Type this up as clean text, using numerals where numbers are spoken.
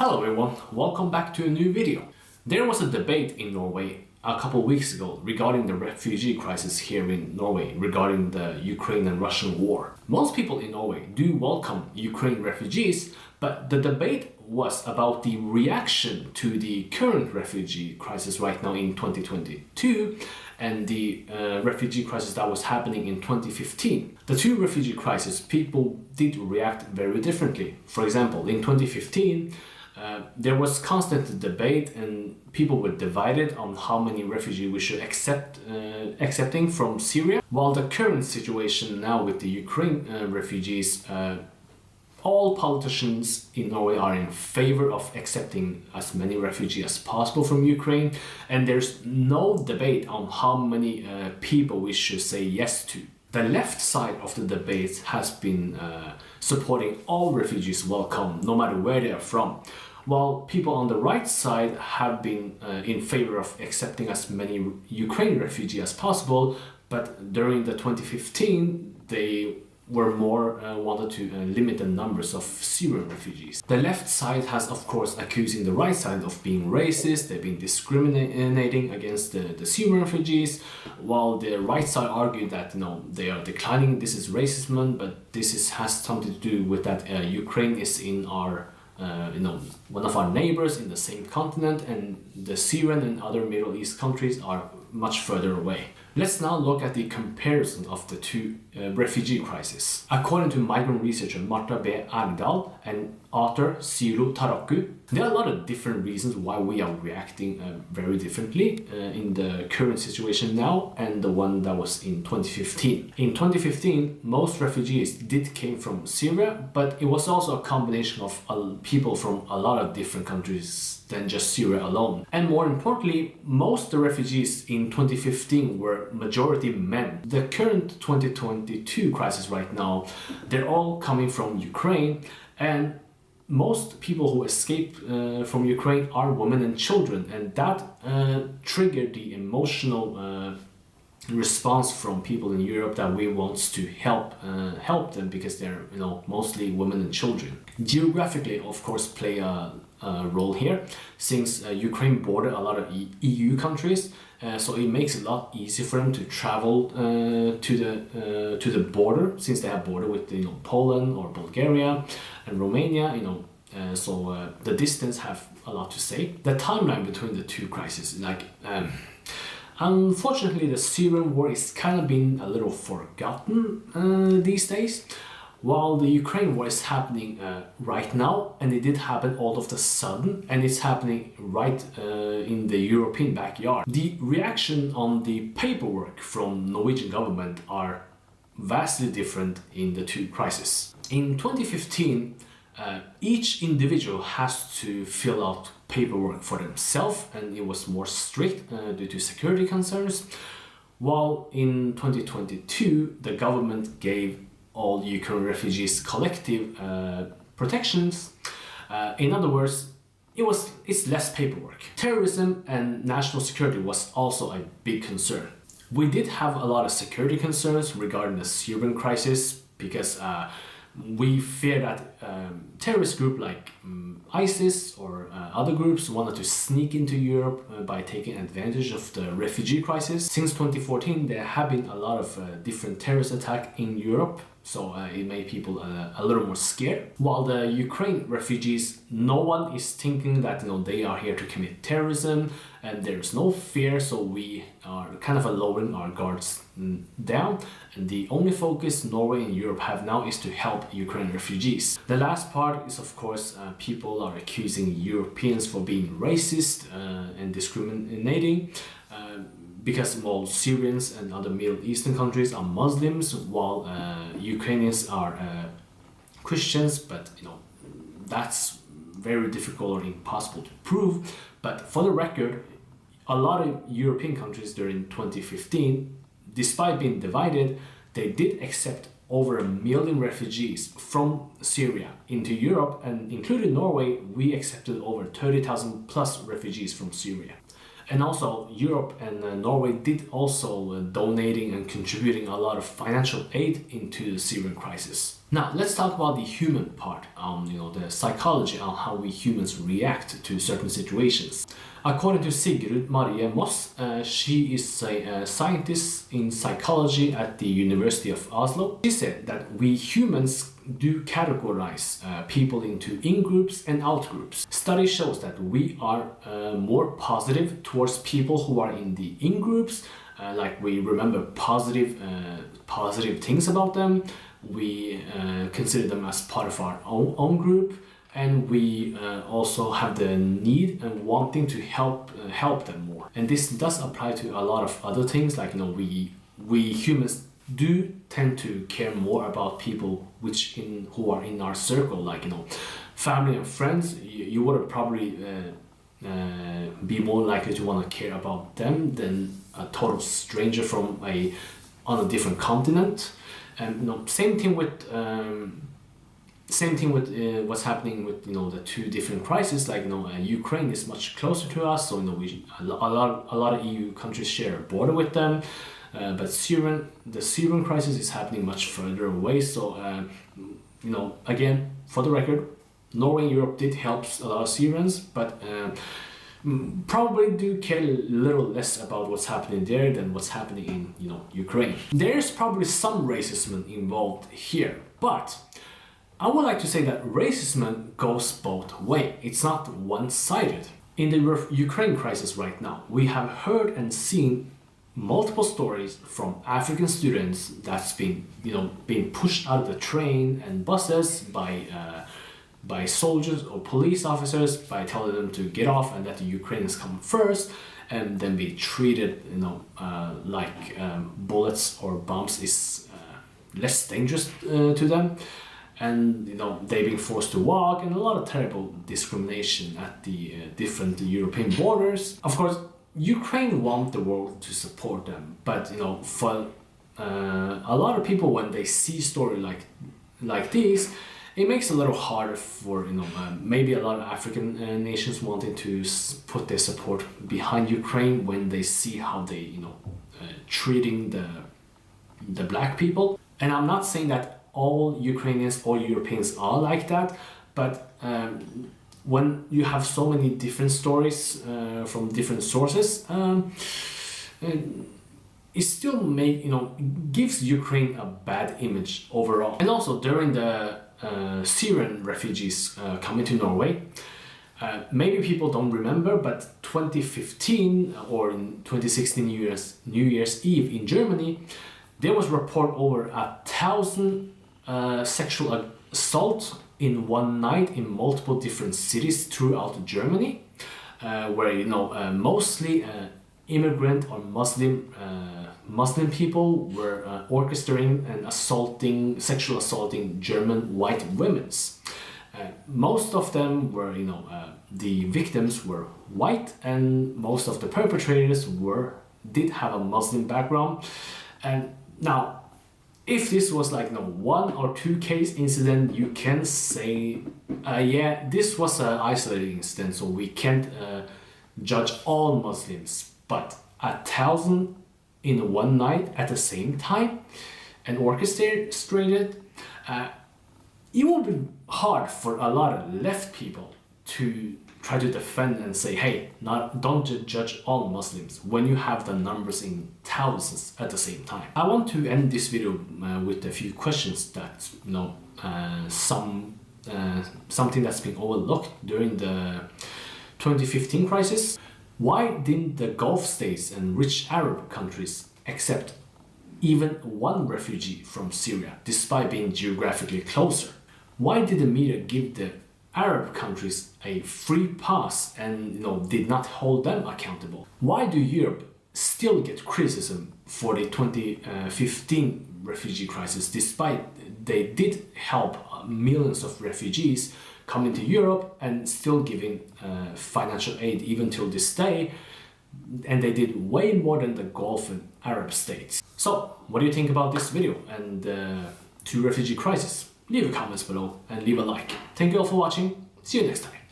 Hello everyone, welcome back to a new video. There was a debate in Norway a couple of weeks ago regarding the refugee crisis here in Norway, regarding the Ukraine and Russian war. Most people in Norway do welcome Ukraine refugees, but the debate was about the reaction to the current refugee crisis right now in 2022 and the refugee crisis that was happening in 2015. The two refugee crises, people did react very differently. For example, in 2015, there was constant debate and people were divided on how many refugees we should accepting from Syria. While the current situation now with the Ukraine refugees, all politicians in Norway are in favor of accepting as many refugees as possible from Ukraine, and there's no debate on how many people we should say yes to. The left side of the debate has been supporting all refugees welcome, no matter where they are from, while people on the right side have been in favor of accepting as many Ukraine refugees as possible, but during the 2015 they were more wanted to limit the numbers of Syrian refugees. The left side has of course accusing the right side of being racist, they've been discriminating against the Syrian refugees, while the right side argued that they are declining, this is racism, but has something to do with that Ukraine is in our one of our neighbors in the same continent, and the Syrian and other Middle East countries are much further away. Let's now look at the comparison of the two refugee crises. According to migrant researcher Marta B. Agdal and author Siro Taraku, there are a lot of different reasons why we are reacting very differently in the current situation now and the one that was in 2015. In 2015, most refugees did came from Syria, but it was also a combination of people from a lot of different countries than just Syria alone. And more importantly, most of the refugees in 2015 were majority men. The current 2022 crisis right now, they're all coming from Ukraine, and most people who escape from Ukraine are women and children, and that triggered the emotional response from people in Europe that we want to help them because they're mostly women and children. Geographically, of course, play a role here, since Ukraine border a lot of EU countries, so it makes it a lot easier for them to travel to the border, since they have border with Poland or Bulgaria and Romania. So the distance have a lot to say. The timeline between the two crises, unfortunately, the Syrian war is kind of been a little forgotten these days, while the Ukraine war is happening right now, and it did happen all of a sudden, and it's happening right in the European backyard. The reaction on the paperwork from Norwegian government are vastly different in the two crises. In 2015, each individual has to fill out paperwork for themselves, and it was more strict due to security concerns, while in 2022 the government gave all Ukrainian refugees collective protections. In other words, it's less paperwork. Terrorism and national security was also a big concern. We did have a lot of security concerns regarding the Syrian crisis because we fear that terrorist group like ISIS or other groups wanted to sneak into Europe by taking advantage of the refugee crisis. Since 2014, there have been a lot of different terrorist attacks in Europe, so it made people a little more scared. While the Ukraine refugees, no one is thinking that they are here to commit terrorism, and there is no fear, so we are kind of lowering our guards down, and the only focus Norway and Europe have now is to help Ukraine refugees. The last part is, of course, people are accusing Europeans for being racist and discriminating because Syrians and other Middle Eastern countries are Muslims, while Ukrainians are Christians, but that's very difficult or impossible to prove. But for the record, a lot of European countries during 2015, despite being divided, they did accept over 1 million refugees from Syria into Europe, and including Norway, we accepted over 30,000 plus refugees from Syria. And also Europe and Norway did also donating and contributing a lot of financial aid into the Syrian crisis. Now let's talk about the human part, the psychology on how we humans react to certain situations. According to Sigrud Marie Moss, she is a scientist in psychology at the University of Oslo. She said that we humans do categorize people into in-groups and out-groups. Study shows that we are more positive towards people who are in the in-groups, like we remember positive things about them. We consider them as part of our own group, and we also have the need and wanting to help them more. And this does apply to a lot of other things, like we humans do tend to care more about people who are in our circle, like family and friends. You would probably be more likely to want to care about them than a total stranger on a different continent. And same thing with what's happening with the two different crises. Like Ukraine is much closer to us, so a lot of EU countries share a border with them. But the Syrian crisis is happening much further away. So again, for the record, Norway and Europe did help a lot of Syrians, but probably do care a little less about what's happening there than what's happening in Ukraine. There's probably some racism involved here, but I would like to say that racism goes both ways. It's not one-sided. In the Ukraine crisis right now, we have heard and seen multiple stories from African students that's being pushed out of the train and buses by soldiers or police officers, by telling them to get off and that the Ukrainians come first, and then be treated like bullets or bombs is less dangerous to them, and they being forced to walk, and a lot of terrible discrimination at the different European borders. Of course, Ukraine want the world to support them, but for a lot of people, when they see story like these, it makes it a little harder for maybe a lot of African nations wanting to put their support behind Ukraine when they see how they treating the black people. And I'm not saying that all Ukrainians or Europeans are like that, but when you have so many different stories from different sources, it still gives Ukraine a bad image overall. And also during the Syrian refugees coming to Norway, maybe people don't remember, but 2015 or in 2016 New Year's Eve in Germany, there was report over 1,000 sexual assault in one night in multiple different cities throughout Germany, where mostly immigrant or Muslim people were orchestrating and sexual assaulting German white women. Most of them were, the victims were white, and most of the perpetrators did have a Muslim background. And now, if this was like one or two case incident, you can say, yeah, this was an isolated incident, so we can't judge all Muslims. But 1,000 in one night at the same time and orchestrated, it will be hard for a lot of left people to try to defend and say, hey, don't judge all Muslims when you have the numbers in thousands at the same time. I want to end this video with a few questions that something that's been overlooked during the 2015 crisis. Why didn't the Gulf states and rich Arab countries accept even one refugee from Syria despite being geographically closer? Why did the media give the Arab countries a free pass and did not hold them accountable? Why do Europe still get criticism for the 2015 refugee crisis despite they did help millions of refugees coming to Europe and still giving financial aid even till this day, and they did way more than the Gulf and Arab states? So, what do you think about this video and the two refugee crisis? Leave a comment below and leave a like. Thank you all for watching. See you next time.